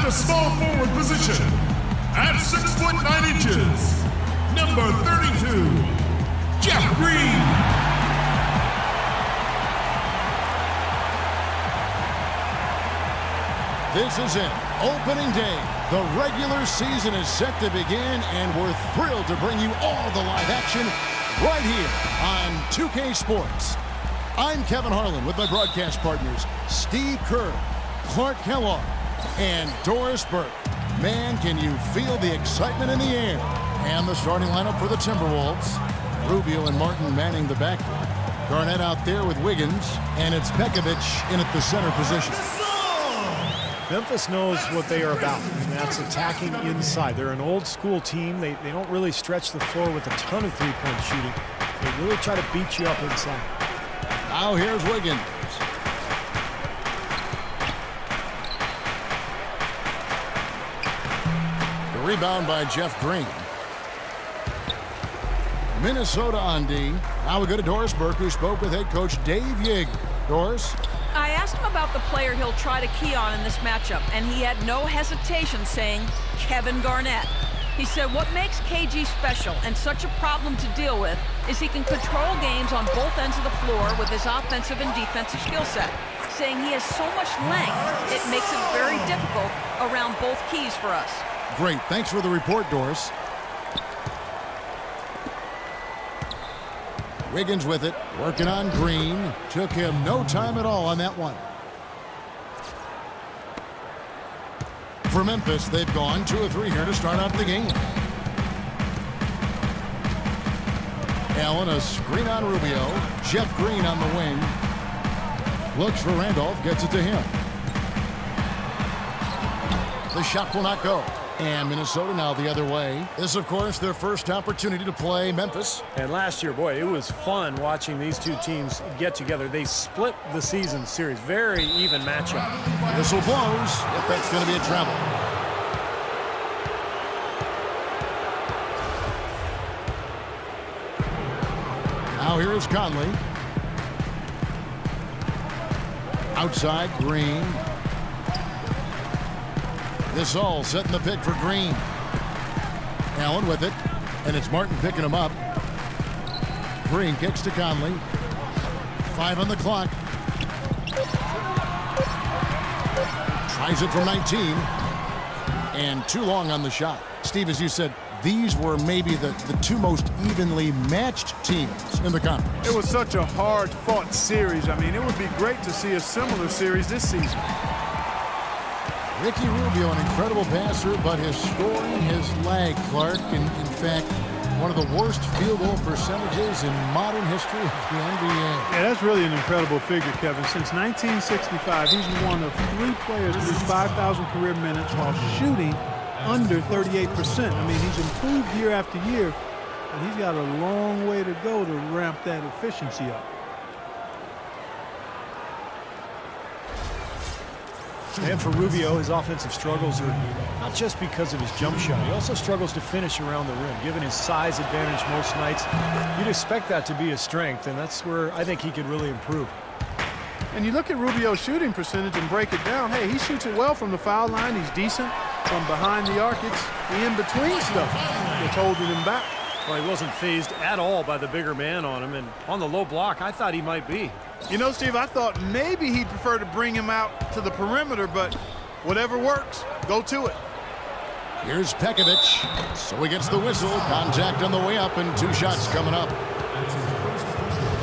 the small forward position, at 6 foot 9 inches, number 32, Jeff Green. This is it. Opening day. The regular season is set to begin, and we're thrilled to bring you all the live action right here on 2K Sports. I'm Kevin Harlan with my broadcast partners, Steve Kerr, Clark Kellogg, and Doris Burke. Man, can you feel the excitement in the air? And the starting lineup for the Timberwolves. Rubio and Martin manning the backcourt. Garnett out there with Wiggins, and it's Pekovic in at the center position. Memphis knows what they are about, and that's attacking inside. They're an old-school team. They don't really stretch the floor with a ton of three-point shooting. They really try to beat you up inside. Now here's Wiggins. The rebound by Jeff Green. Minnesota on D. Now we go to Doris Burke, who spoke with head coach Dave Yig. Doris? I asked him about the player he'll try to key on in this matchup, and he had no hesitation saying Kevin Garnett. He said what makes KG special and such a problem to deal with is he can control games on both ends of the floor with his offensive and defensive skill set. Saying he has so much length, it makes it very difficult around both keys for us. Great. Thanks for the report, Doris. Wiggins with it, working on Green. Took him no time at all on that one. For Memphis, they've gone 2 of 3 here to start out the game. Allen, a screen on Rubio. Jeff Green on the wing. Looks for Randolph, gets it to him. The shot will not go. And Minnesota now the other way. This, of course, their first opportunity to play Memphis. And last year, boy, it was fun watching these two teams get together. They split the season series. Very even matchup. Whistle blows. Yep, that's going to be a travel. Now here is Conley. Outside, Green. This all setting the pick for Green. Allen with it, and it's Martin picking him up. Green kicks to Conley. 5 on the clock. Tries it from 19. And too long on the shot. Steve, as you said, these were maybe the 2 most evenly matched teams in the conference. It was such a hard-fought series. I mean, it would be great to see a similar series this season. Ricky Rubio, an incredible passer, but his scoring has lagged, Clark. In fact, one of the worst field goal percentages in modern history of the NBA. Yeah, that's really an incredible figure, Kevin. Since 1965, he's one of 3 players to reach 5,000 career minutes while shooting under 38%. I mean, he's improved year after year, but he's got a long way to go to ramp that efficiency up. And for Rubio, his offensive struggles are not just because of his jump shot. He also struggles to finish around the rim. Given his size advantage most nights, you'd expect that to be a strength, and that's where I think he could really improve. And you look at Rubio's shooting percentage and break it down. Hey, he shoots it well from the foul line. He's decent from behind the arc. It's the in-between stuff that's holding him back. Well, he wasn't fazed at all by the bigger man on him, and on the low block, I thought he might be. You know, Steve, I thought maybe he'd prefer to bring him out to the perimeter, but whatever works, go to it. Here's Pekovic. So he gets the whistle. Contact on the way up, and 2 shots coming up.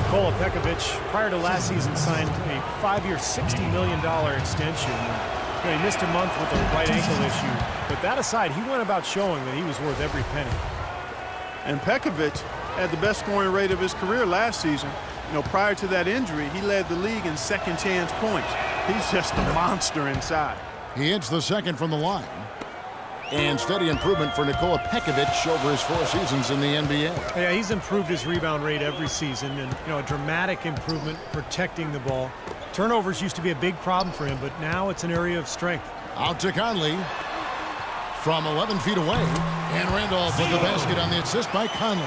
Nikola Pekovic, prior to last season, signed a 5-year, $60 million extension. He missed a month with a right ankle issue. But that aside, he went about showing that he was worth every penny. And Pekovic had the best scoring rate of his career last season. You know, prior to that injury, he led the league in second chance points. He's just a monster inside. He hits the second from the line. And steady improvement for Nikola Pekovic over his 4 seasons in the NBA. Yeah, he's improved his rebound rate every season, and a dramatic improvement protecting the ball. Turnovers used to be a big problem for him, but now it's an area of strength. Out to Conley. From 11 feet away, and Randolph with the basket on the assist by Conley.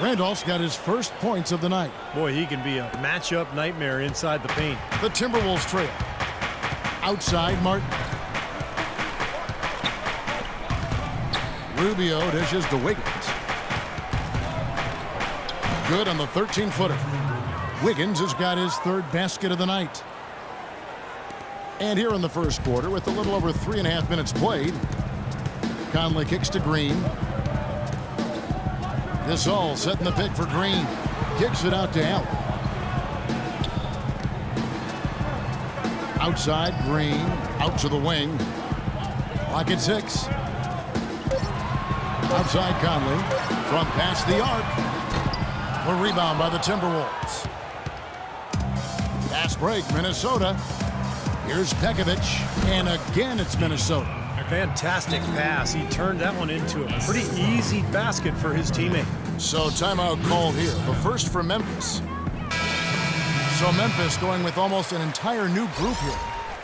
Randolph's got his first points of the night. Boy, he can be a matchup nightmare inside the paint. The Timberwolves trail. Outside, Martin. Rubio dishes to Wiggins. Good on the 13-footer. Wiggins has got his third basket of the night. And here in the first quarter, with a little over 3.5 minutes played, Conley kicks to Green. Gasol setting the pick for Green. Kicks it out to Allen. Outside, Green. Out to the wing. Clock at 6. Outside Conley. From past the arc. The rebound by the Timberwolves. Fast break, Minnesota. Here's Pekovic. And again, it's Minnesota. Fantastic pass. He turned that one into a pretty easy basket for his teammate. So timeout called here. The first for Memphis. So Memphis going with almost an entire new group here.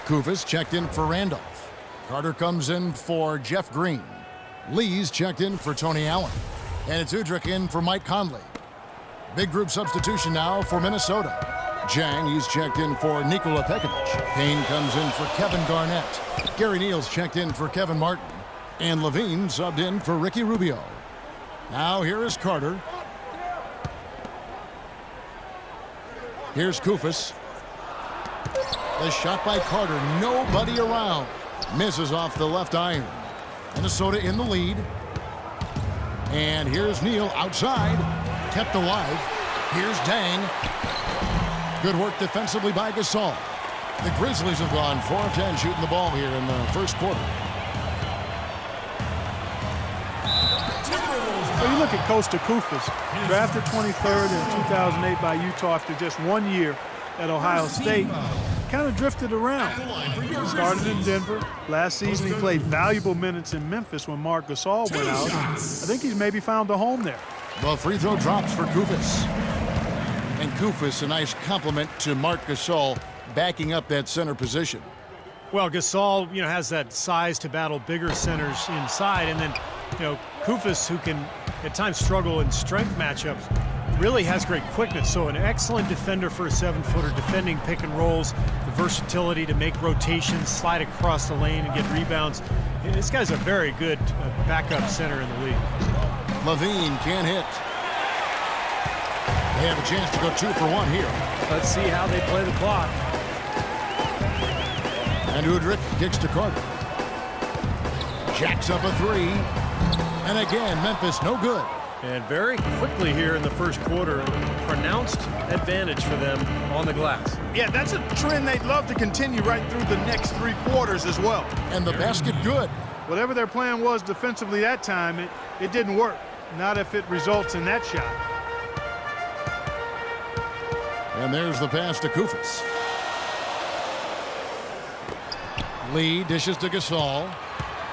Kufis checked in for Randolph. Carter comes in for Jeff Green. Lee's checked in for Tony Allen. And it's Udrich in for Mike Conley. Big group substitution now for Minnesota. Jang, he's checked in for Nikola Pekovic. Payne comes in for Kevin Garnett. Gary Neal's checked in for Kevin Martin. And Levine subbed in for Ricky Rubio. Now here is Carter. Here's Kufis. The shot by Carter. Nobody around. Misses off the left iron. Minnesota in the lead. And here's Neal outside. Kept alive. Here's Dang. Good work defensively by Gasol. The Grizzlies have gone 4 of 10 shooting the ball here in the first quarter. Well, you look at Kosta Kufis, drafted 23rd in 2008 by Utah after just 1 year at Ohio State. Kind of drifted around. Started in Denver. Last season he played valuable minutes in Memphis when Marc Gasol went out. I think he's maybe found a home there. Well, free throw drops for Kufis. And Kufis, a nice compliment to Marc Gasol, backing up that center position. Well, Gasol, has that size to battle bigger centers inside, and then, Kufis, who can at times struggle in strength matchups, really has great quickness. So an excellent defender for a 7-footer, defending pick and rolls, the versatility to make rotations, slide across the lane and get rebounds. This guy's a very good backup center in the league. Levine can't hit. They have a chance to go 2 for 1 here. Let's see how they play the clock. And Udrich kicks to Carter. Jacks up a 3. And again, Memphis no good. And very quickly here in the first quarter, pronounced advantage for them on the glass. Yeah, that's a trend they'd love to continue right through the next 3 quarters as well. And the basket good. Whatever their plan was defensively that time, it didn't work. Not if it results in that shot. And there's the pass to Kufis. Lee dishes to Gasol.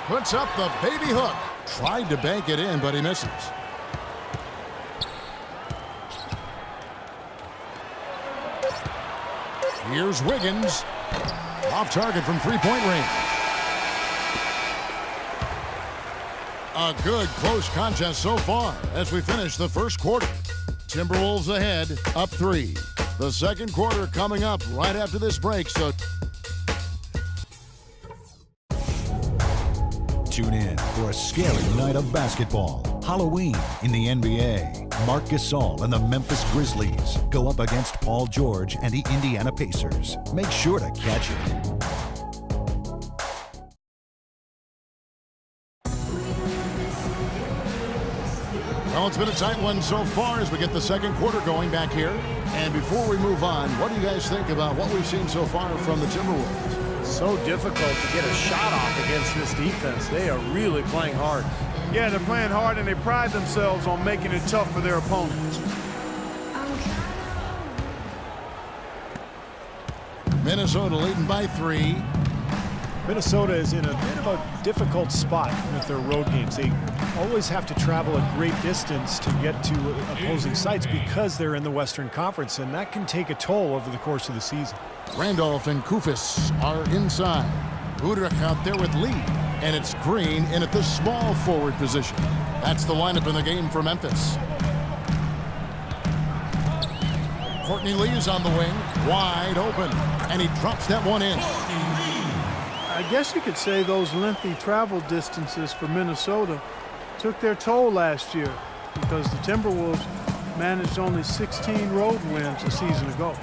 Puts up the baby hook. Tried to bank it in, but he misses. Here's Wiggins. Off target from three-point range. A good close contest so far as we finish the first quarter. Timberwolves ahead, up 3. The second quarter coming up right after this break, so tune in for a scary night of basketball. Halloween in the NBA. Marc Gasol and the Memphis Grizzlies go up against Paul George and the Indiana Pacers. Make sure to catch it. Well, it's been a tight one so far as we get the second quarter going back here. And before we move on, what do you guys think about what we've seen so far from the Timberwolves? So difficult to get a shot off against this defense. They are really playing hard. Yeah, they're playing hard, and they pride themselves on making it tough for their opponents. Minnesota leading by 3. Minnesota is in a bit of a difficult spot with their road games. They always have to travel a great distance to get to opposing sites because they're in the Western Conference, and that can take a toll over the course of the season. Randolph and Kufis are inside. Udrich out there with Lee, and it's Green in at the small forward position. That's the lineup in the game for Memphis. Courtney Lee is on the wing, wide open, and he drops that one in. I guess you could say those lengthy travel distances for Minnesota took their toll last year because the Timberwolves managed only 16 road wins a season ago.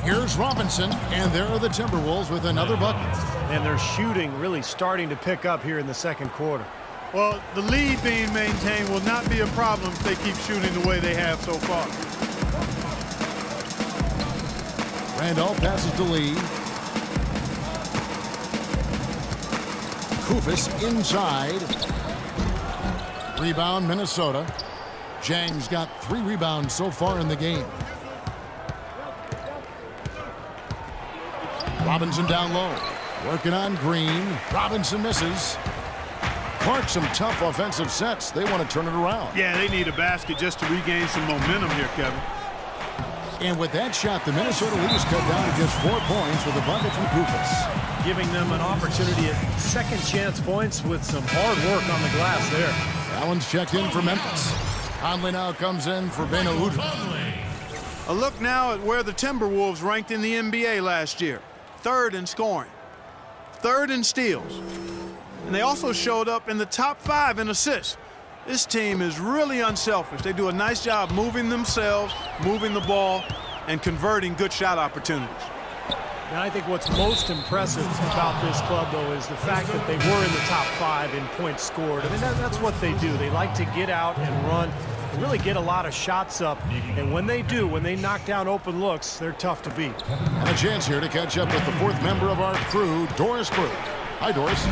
Here's Robinson, and there are the Timberwolves with another bucket. And their shooting really starting to pick up here in the second quarter. Well, the lead being maintained will not be a problem if they keep shooting the way they have so far. Randolph passes to Lee. Kufis inside. Rebound, Minnesota. Jang's got 3 rebounds so far in the game. Robinson down low. Working on Green. Robinson misses. Clark, some tough offensive sets. They want to turn it around. Yeah, they need a basket just to regain some momentum here, Kevin. And with that shot, the Minnesota lead is cut down to just 4 points with a bucket from Kufis. Giving them an opportunity at second chance points with some hard work on the glass there. Allen's checked in for Memphis. Conley now comes in for Beno Udrih. A look now at where the Timberwolves ranked in the NBA last year. 3rd in scoring, 3rd in steals, and they also showed up in the top 5 in assists. This team is really unselfish. They do a nice job moving themselves, moving the ball, and converting good shot opportunities. And I think what's most impressive about this club, though, is the fact that they were in the top 5 in points scored. I mean, that's what they do. They like to get out and run and really get a lot of shots up. And when they do, when they knock down open looks, they're tough to beat. And a chance here to catch up with the 4th member of our crew, Doris Burke. Hi, Doris.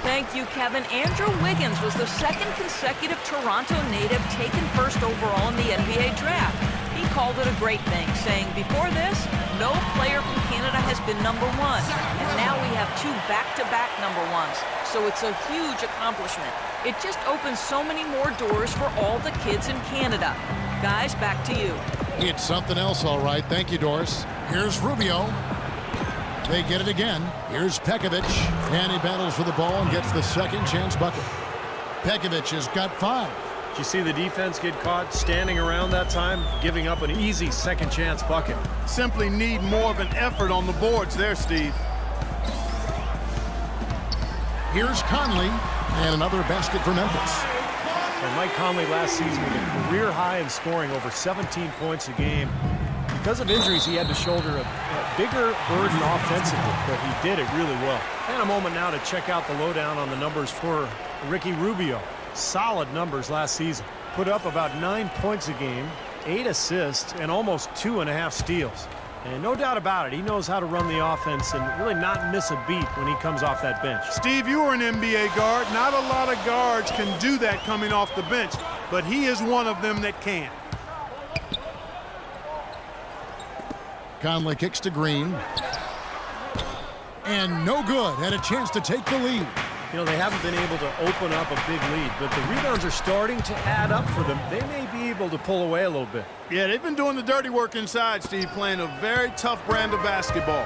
Thank you, Kevin. Andrew Wiggins was the 2nd consecutive Toronto native taken 1st overall in the NBA draft. He called it a great thing, saying, before this, no player from Canada has been #1. And now we have 2 back-to-back #1s. So it's a huge accomplishment. It just opens so many more doors for all the kids in Canada. Guys, back to you. It's something else, all right. Thank you, Doris. Here's Rubio. They get it again. Here's Pekovic. And he battles for the ball and gets the second chance bucket. Pekovic has got 5. Did you see the defense get caught standing around that time, giving up an easy second chance bucket? Simply need more of an effort on the boards there, Steve. Here's Conley, and another basket for Memphis. And Mike Conley last season with a career high in scoring, over 17 points a game. Because of injuries, he had to shoulder a bigger burden offensively, but he did it really well. And a moment now to check out the lowdown on the numbers for Ricky Rubio. Solid numbers last season. Put up about 9 points a game, 8 assists, and almost 2.5 steals. And no doubt about it, he knows how to run the offense and really not miss a beat when he comes off that bench. Steve, you were an NBA guard. Not a lot of guards can do that coming off the bench, but he is one of them that can. Conley kicks to Green. And no good. Had a chance to take the lead. You know, they haven't been able to open up a big lead, but the rebounds are starting to add up for them. They may be able to pull away a little bit. Yeah, they've been doing the dirty work inside, Steve, playing a very tough brand of basketball.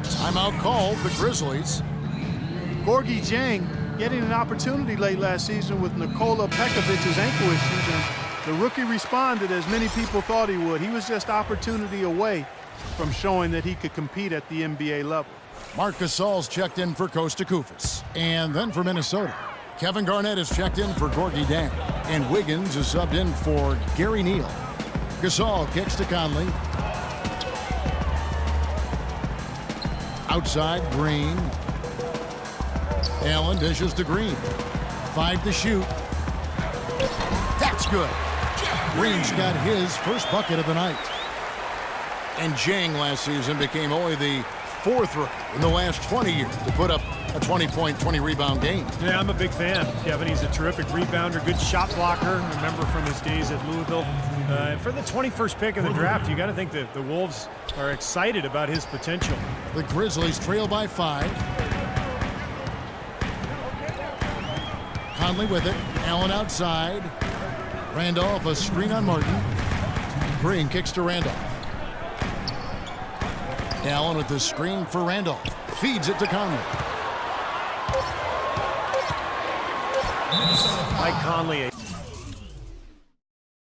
Timeout called, the Grizzlies. Gorgui Dieng getting an opportunity late last season with Nikola Pekovic's ankle issues, and the rookie responded as many people thought he would. He was just opportunity away from showing that he could compete at the NBA level. Marc Gasol's checked in for Kosta Koufis. And then for Minnesota, Kevin Garnett is checked in for Gorgui Dieng. And Wiggins is subbed in for Gary Neal. Gasol kicks to Conley. Outside, Green. Allen dishes to Green. 5 to shoot. That's good. Green's got his first bucket of the night. And Jang last season became only the 4th rookie in the last 20 years to put up a 20-point, 20-rebound game. Yeah, I'm a big fan. Kevin, he's a terrific rebounder, good shot blocker. Remember from his days at Louisville. For the 21st pick of the draft, you got to think that the Wolves are excited about his potential. The Grizzlies trail by 5. Conley with it. Allen outside. Randolph, a screen on Martin. Green kicks to Randolph. Allen with the screen for Randolph. Feeds it to Conley. Mike Conley,